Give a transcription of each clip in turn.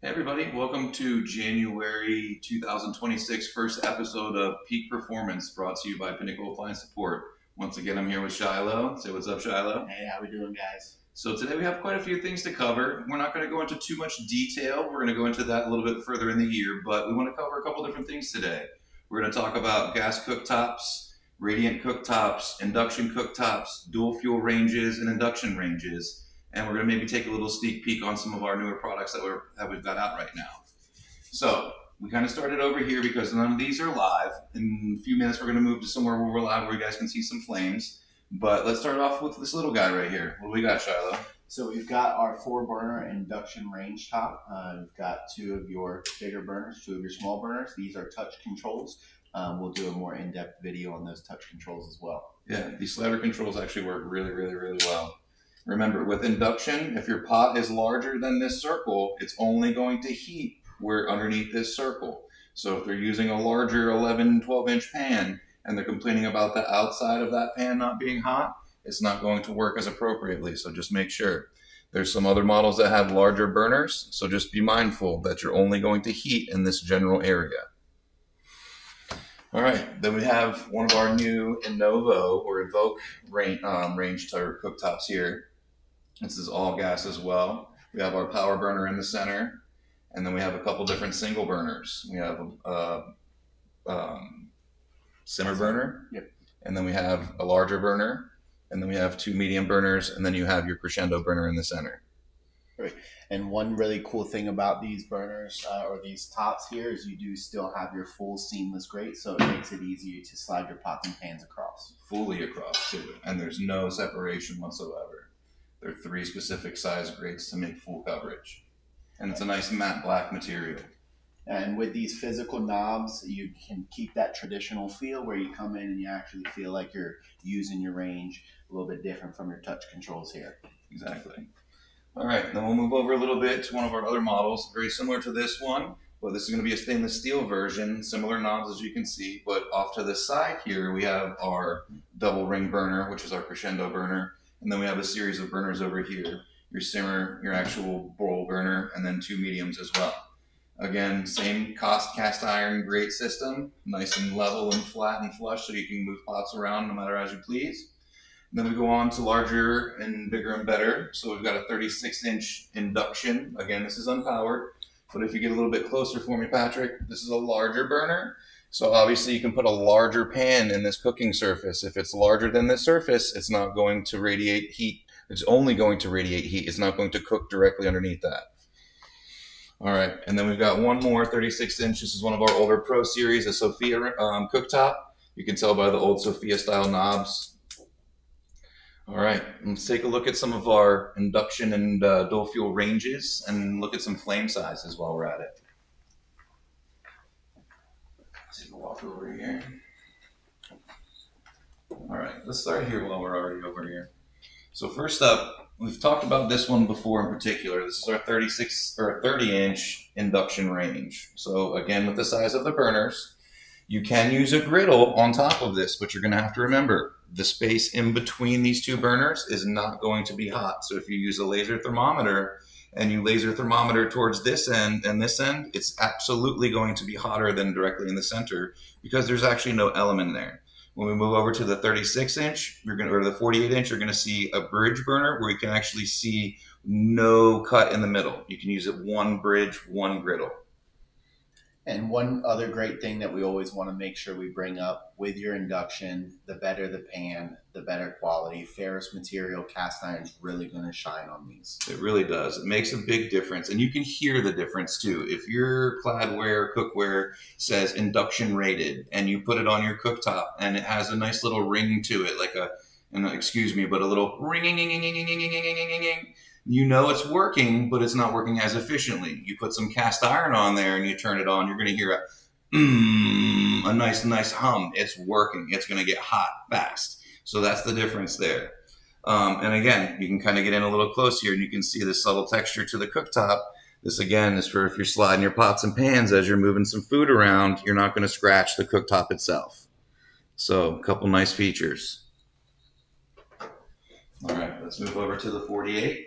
Hey everybody, welcome to January 2026 first episode of Peak Performance brought to you by Pinnacle Appliance Support. Once again, I'm here with Shiloh. Say what's up, Shiloh. Hey, how we doing, guys? So today we have quite a few things to cover. We're not going to go into too much detail. We're going to go into that a little bit further in the year, but we want to cover a couple different things today. We're going to talk about gas cooktops, radiant cooktops, induction cooktops, dual fuel ranges, and induction ranges. And we're going to maybe take a little sneak peek on some of our newer products that we've got out right now. So we kind of started over here because none of these are live. In a few minutes, we're going to move to somewhere where we're live, where you guys can see some flames. But let's start off with this little guy right here. What do we got, Shiloh? So we've got our 4-burner induction range top. We've got 2 of your bigger burners, 2 of your small burners. These are touch controls. We'll do a more in-depth video on those touch controls as well. Yeah, these slider controls actually work really, really, really well. Remember, with induction, if your pot is larger than this circle, it's only going to heat where underneath this circle. So if they're using a larger 11, 12-inch pan and they're complaining about the outside of that pan not being hot, it's not going to work as appropriately. So just make sure. There's some other models that have larger burners, so just be mindful that you're only going to heat in this general area. All right, then we have one of our new Innovo or Evoke range cooktops here. This is all gas as well. We have our power burner in the center, and then we have a couple different single burners. We have a simmer burner, Yep. and then we have a larger burner, and then we have 2 medium burners, and then you have your crescendo burner in the center. Right. And one really cool thing about these burners or these tops here is you do still have your full seamless grate, so it makes it easier to slide your pots and pans across. Fully across too, and there's no separation whatsoever. There are 3 specific size grates to make full coverage. And it's a nice matte black material. And with these physical knobs, you can keep that traditional feel where you come in and you actually feel like you're using your range a little bit different from your touch controls here. Exactly. All right, then we'll move over a little bit to one of our other models, very similar to this one, but this is going to be a stainless steel version, similar knobs as you can see, but off to the side here we have our double ring burner, which is our crescendo burner. And then we have a series of burners over here, your simmer, your actual bowl burner, and then 2 mediums as well. Again, same cast iron grate system, nice and level and flat and flush so you can move pots around no matter as you please. And then we go on to larger and bigger and better. So we've got a 36-inch induction. Again, this is unpowered, but if you get a little bit closer for me, Patrick, this is a larger burner. So obviously you can put a larger pan in this cooking surface. If it's larger than this surface, it's not going to radiate heat. It's only going to radiate heat. It's not going to cook directly underneath that. All right, and then we've got one more 36-inch. This is one of our older Pro Series, a Sophia cooktop. You can tell by the old Sophia style knobs. All right, let's take a look at some of our induction and dual fuel ranges and look at some flame sizes while we're at it. Take a walk over here. All right, let's start here while we're already over here. So first up, we've talked about this one before in particular. This is our 30-inch induction range. So again, with the size of the burners, you can use a griddle on top of this, but you're going to have to remember the space in between these 2 burners is not going to be hot. So if you use a laser thermometer and you laser thermometer towards this end and this end, it's absolutely going to be hotter than directly in the center because there's actually no element there. When we move over to the 36-inch, or the 48-inch, you're going to see a bridge burner where you can actually see no cut in the middle. You can use it 1 bridge, 1 griddle. And one other great thing that we always want to make sure we bring up with your induction, the better the pan, the better quality. Ferrous material, cast iron is really going to shine on these. It really does. It makes a big difference. And you can hear the difference too. If your cladware, cookware says induction rated and you put it on your cooktop and it has a nice little ring to it, like a little ring, you know it's working, but it's not working as efficiently. You put some cast iron on there and you turn it on, you're going to hear a nice hum. It's working. It's going to get hot fast. So that's the difference there. And again, you can kind of get in a little closer and you can see the subtle texture to the cooktop. This again is for if you're sliding your pots and pans as you're moving some food around, you're not going to scratch the cooktop itself. So a couple nice features. All right, let's move over to the 48.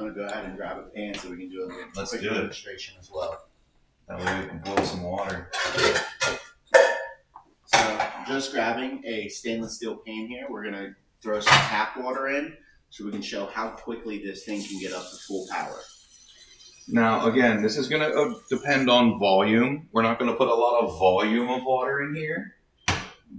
I'm going to go ahead and grab a pan so we can do a quick demonstration as well. That way we can boil some water. So I'm just grabbing a stainless steel pan here. We're going to throw some tap water in so we can show how quickly this thing can get up to full power. Now, again, this is going to depend on volume. We're not going to put a lot of volume of water in here,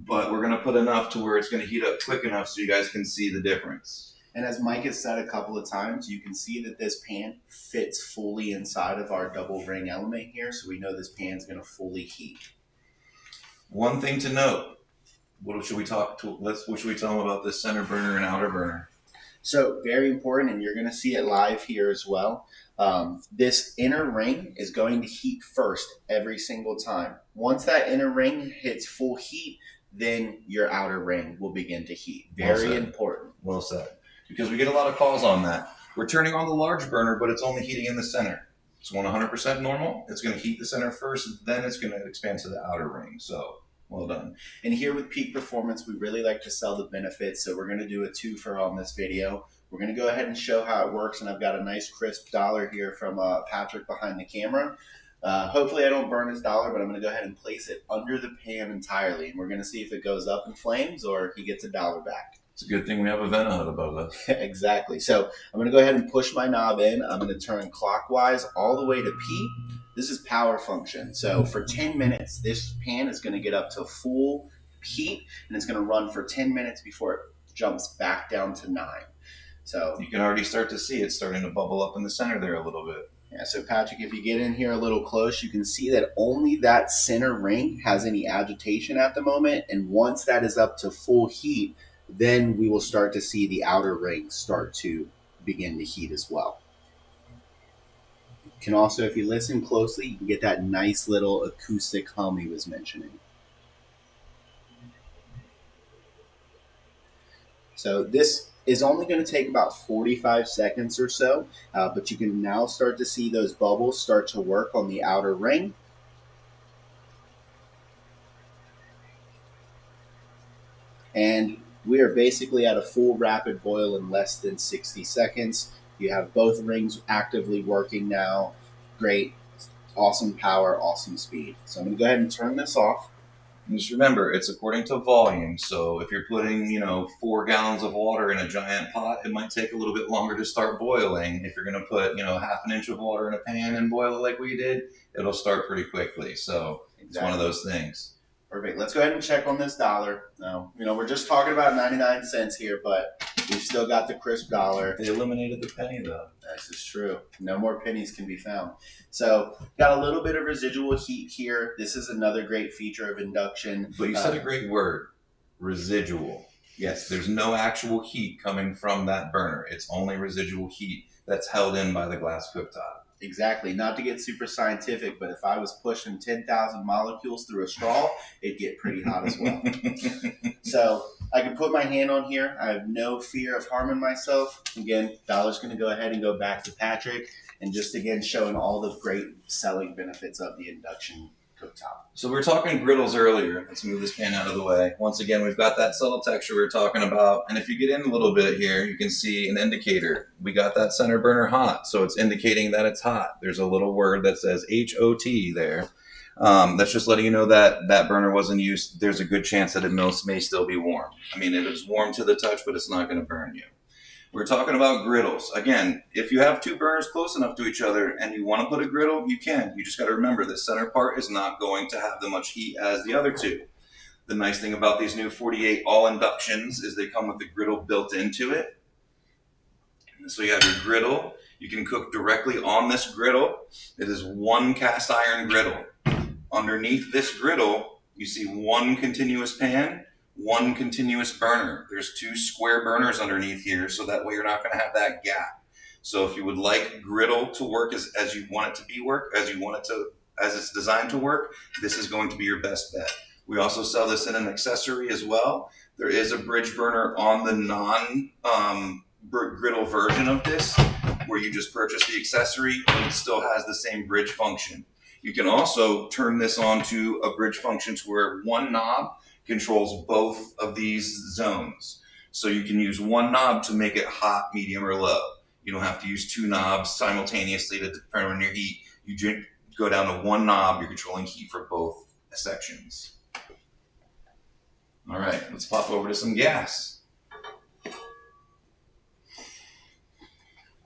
but we're going to put enough to where it's going to heat up quick enough so you guys can see the difference. And as Mike has said a couple of times, you can see that this pan fits fully inside of our double ring element here, so we know this pan is going to fully heat. One thing to note, what should we tell them about this center burner and outer burner? So very important, and you're going to see it live here as well. This inner ring is going to heat first every single time. Once that inner ring hits full heat, then your outer ring will begin to heat. Very important. Well said. Because we get a lot of calls on that. We're turning on the large burner, but it's only heating in the center. It's 100% normal. It's going to heat the center first, then it's going to expand to the outer ring. So, well done. And here with Peak Performance, we really like to sell the benefits. So we're going to do a twofer on this video. We're going to go ahead and show how it works. And I've got a nice crisp dollar here from Patrick behind the camera. Hopefully I don't burn his dollar, but I'm going to go ahead and place it under the pan entirely. And we're going to see if it goes up in flames or he gets a dollar back. It's a good thing we have a vent hood above us. Exactly. So I'm going to go ahead and push my knob in. I'm going to turn clockwise all the way to P. This is power function. So for 10 minutes, this pan is going to get up to full heat, and it's going to run for 10 minutes before it jumps back down to 9. So you can already start to see it starting to bubble up in the center there a little bit. Yeah, so Patrick, if you get in here a little close, you can see that only that center ring has any agitation at the moment. And once that is up to full heat, then we will start to see the outer ring start to begin to heat as well. You can also, if you listen closely, you can get that nice little acoustic hum he was mentioning. So this is only going to take about 45 seconds or so, but you can now start to see those bubbles start to work on the outer ring. And we are basically at a full rapid boil in less than 60 seconds. You have both rings actively working now. Great, awesome power, awesome speed. So I'm going to go ahead and turn this off. And just remember, it's according to volume. So if you're putting, 4 gallons of water in a giant pot, it might take a little bit longer to start boiling. If you're going to put, half an inch of water in a pan and boil it like we did, it'll start pretty quickly. So It's one of those things. Perfect. Let's go ahead and check on this dollar. Now, we're just talking about 99 cents here, but we've still got the crisp dollar. They eliminated the penny, though. This is true. No more pennies can be found. So, got a little bit of residual heat here. This is another great feature of induction. But you said a great word, residual. Yes, there's no actual heat coming from that burner. It's only residual heat that's held in by the glass cooktop. Exactly. Not to get super scientific, but if I was pushing 10,000 molecules through a straw, it'd get pretty hot as well. So I can put my hand on here. I have no fear of harming myself. Again, dollar's going to go ahead and go back to Patrick, and just again showing all the great selling benefits of the induction cooktop. So we were talking griddles earlier. Let's move this pan out of the way. Once again, we've got that subtle texture we were talking about. And if you get in a little bit here, you can see an indicator. We got that center burner hot, so it's indicating that it's hot. There's a little word that says HOT there. That's just letting you know that that burner was in use. There's a good chance that it may still be warm. I mean, it is warm to the touch, but it's not going to burn you. We're talking about griddles. Again, if you have two burners close enough to each other and you want to put a griddle, you can. You just got to remember the center part is not going to have that much heat as the other two. The nice thing about these new 48 all inductions is they come with the griddle built into it. So you have your griddle. You can cook directly on this griddle. It is one cast iron griddle. Underneath this griddle, you see one continuous pan, one continuous burner. There's two square burners underneath here, so that way you're not going to have that gap. So if you would like griddle to work as you want it to as it's designed to work, this is going to be your best bet. We also sell this in an accessory as well. There is a bridge burner on the non-griddle version of this, where you just purchase the accessory and it still has the same bridge function. You can also turn this on to a bridge function to where one knob controls both of these zones. So you can use one knob to make it hot, medium, or low. You don't have to use two knobs simultaneously to determine your heat. You go down to one knob, you're controlling heat for both sections. All right, let's pop over to some gas.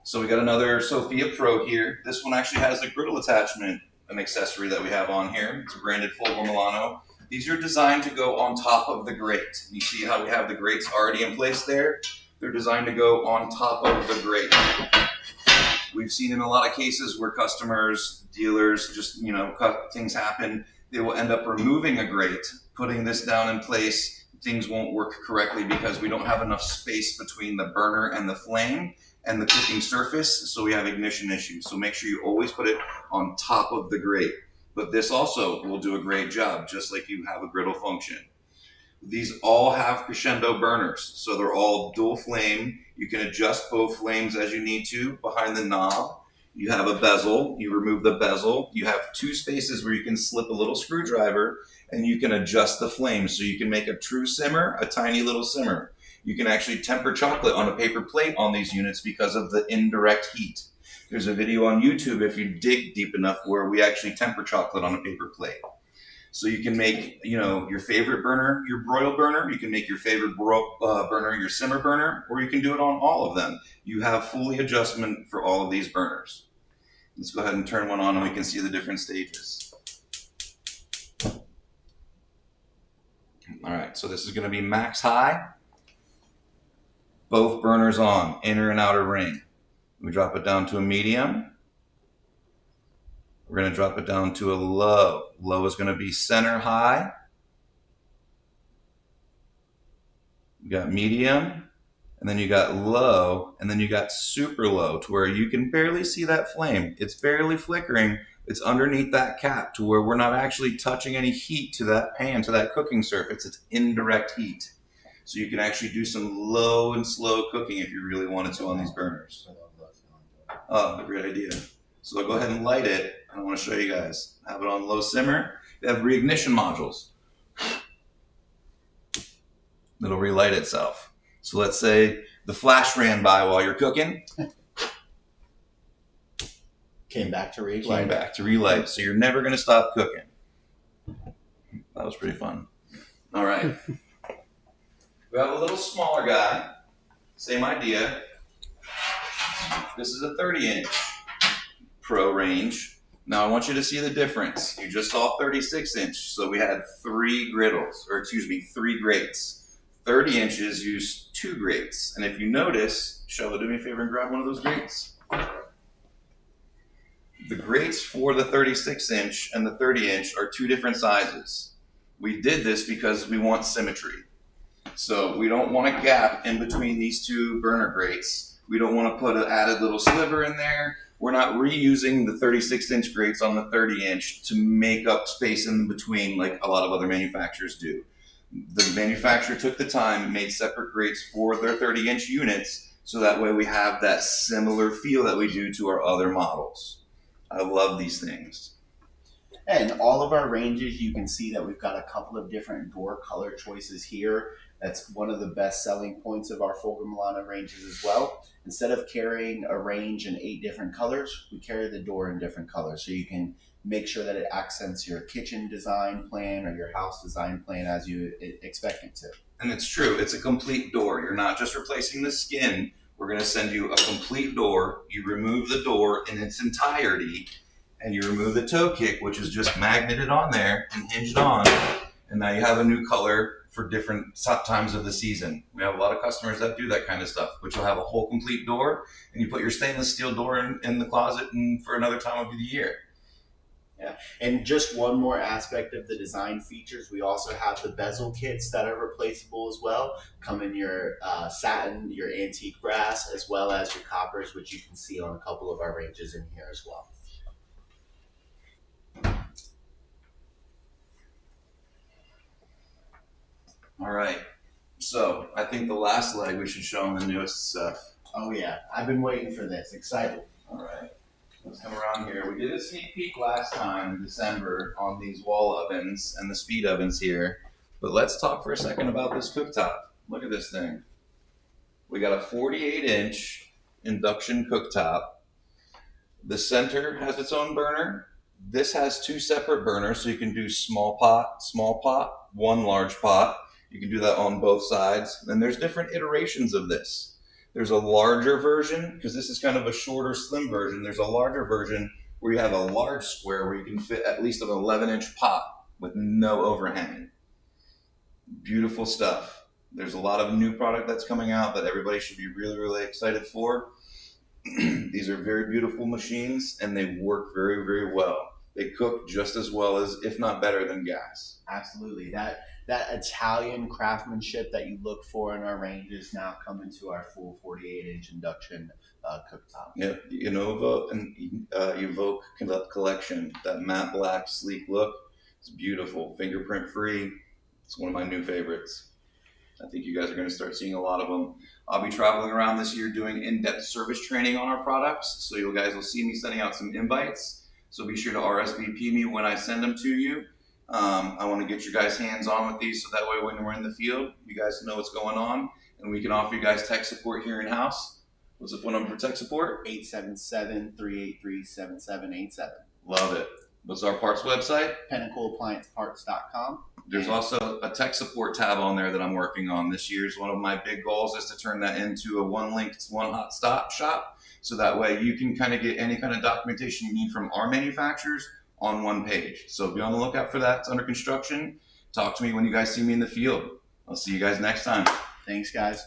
So we got another Sophia Pro here. This one actually has a griddle attachment, an accessory that we have on here. It's branded Fulgor Milano. These are designed to go on top of the grate. You see how we have the grates already in place there? They're designed to go on top of the grate. We've seen in a lot of cases where customers, dealers, just, things happen. They will end up removing a grate, putting this down in place. Things won't work correctly because we don't have enough space between the burner and the flame and the cooking surface, so we have ignition issues. So make sure you always put it on top of the grate. But this also will do a great job, just like you have a griddle function. These all have crescendo burners, so they're all dual flame. You can adjust both flames as you need to. Behind the knob, you have a bezel. You remove the bezel. You have two spaces where you can slip a little screwdriver and you can adjust the flame. So you can make a true simmer, a tiny little simmer. You can actually temper chocolate on a paper plate on these units because of the indirect heat. There's a video on YouTube, if you dig deep enough, where we actually temper chocolate on a paper plate. So you can make, your favorite burner, your broil burner. You can make your favorite burner your simmer burner, or you can do it on all of them. You have fully adjustment for all of these burners. Let's go ahead and turn one on and we can see the different stages. All right, so this is going to be max high. Both burners on, inner and outer ring. We drop it down to a medium. We're going to drop it down to a low. Low is going to be center high. You got medium, and then you got low, and then you got super low, to where you can barely see that flame. It's barely flickering. It's underneath that cap, to where we're not actually touching any heat to that pan, to that cooking surface. It's indirect heat. So you can actually do some low and slow cooking if you really wanted to on these burners. Oh, great idea. So I'll go ahead and light it. I want to show you guys. Have it on low simmer. They have reignition modules. It'll relight itself. So let's say the flash ran by while you're cooking. Came back to relight. Came back to relight. So you're never going to stop cooking. That was pretty fun. All right. We have a little smaller guy. Same idea. This is a 30-inch Pro range. Now I want you to see the difference. You just saw 36-inch, so we had three grates. 30 inches used two grates. And if you notice, Shella, do me a favor and grab one of those grates. The grates for the 36-inch and the 30-inch are two different sizes. We did this because we want symmetry. So we don't want a gap in between these two burner grates. We don't want to put an added little sliver in there. We're not reusing the 36-inch grates on the 30-inch to make up space in between like a lot of other manufacturers do. The manufacturer took the time and made separate grates for their 30-inch units, so that way we have that similar feel that we do to our other models. I love these things. And all of our ranges, you can see that we've got a couple of different door color choices here. That's one of the best selling points of our Fulgor Milano ranges as well. Instead of carrying a range in 8 different colors, we carry the door in different colors. So you can make sure that it accents your kitchen design plan or your house design plan as you expect it to. And it's true, it's a complete door. You're not just replacing the skin. We're going to send you a complete door. You remove the door in its entirety, and you remove the toe kick, which is just magneted on there and hinged on. And now you have a new color for different times of the season. We have a lot of customers that do that kind of stuff, which will have a whole complete door, and you put your stainless steel door in the closet and for another time of the year. Yeah, and just one more aspect of the design features, we also have the bezel kits that are replaceable as well. Come in your satin, your antique brass, as well as your coppers, which you can see on a couple of our ranges in here as well. All right, so I think the last leg we should show them the newest stuff. Oh yeah, I've been waiting for this, excited. All right, let's come around here. We did a sneak peek last time in December on these wall ovens and the speed ovens here, but let's talk for a second about this cooktop. Look at this thing. We got a 48-inch induction cooktop. The center has its own burner. This has two separate burners, so you can do small pot, one large pot. You can do that on both sides. And there's different iterations of this. There's a larger version, because this is kind of a shorter, slim version. There's a larger version where you have a large square where you can fit at least an 11-inch pot with no overhang. Beautiful stuff. There's a lot of new product that's coming out that everybody should be really, really excited for. These are very beautiful machines, and they work very, very well. They cook just as well as, if not better than gas. Absolutely. That Italian craftsmanship that you look for in our range is now coming to our full 48-inch induction cooktop. Yeah, the Innova and Evoke collection, that matte black, sleek look, it's beautiful, fingerprint free. It's one of my new favorites. I think you guys are going to start seeing a lot of them. I'll be traveling around this year doing in-depth service training on our products, so you guys will see me sending out some invites. So be sure to RSVP me when I send them to you. I want to get you guys hands-on with these, so that way when we're in the field, you guys know what's going on, and we can offer you guys tech support here in-house. What's the phone number for tech support? 877-383-7787. Love it. What's our parts website? PinnacleApplianceParts.com. There's also a tech support tab on there that I'm working on this year. One of my big goals is to turn that into a one-link, one-stop shop. So that way you can kind of get any kind of documentation you need from our manufacturers on one page. So be on the lookout for that. It's under construction. Talk to me when you guys see me in the field. I'll see you guys next time. Thanks, guys.